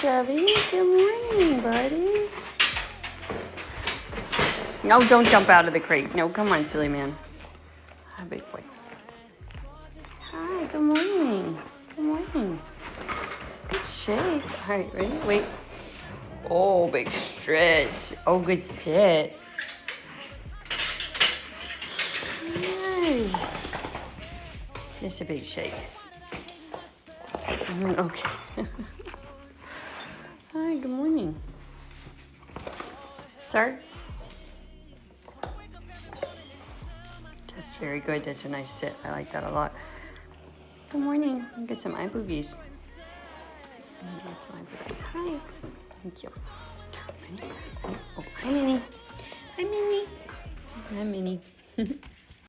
Chevy. Good morning, buddy. No, don't jump out of the crate. No, come on, silly man. Hi, big boy. Hi, good morning. Good morning. Good shake. All right, ready? Wait. Oh, big stretch. Oh, good sit. Nice. Just a big shake. Okay. Hi, good morning. Start. That's very good. That's a nice sit. I like that a lot. Good morning. Get some eye boogies. Get some eye boogies. Hi. Thank you. Oh, hi, Minnie. Hi, Minnie. Hi, Minnie.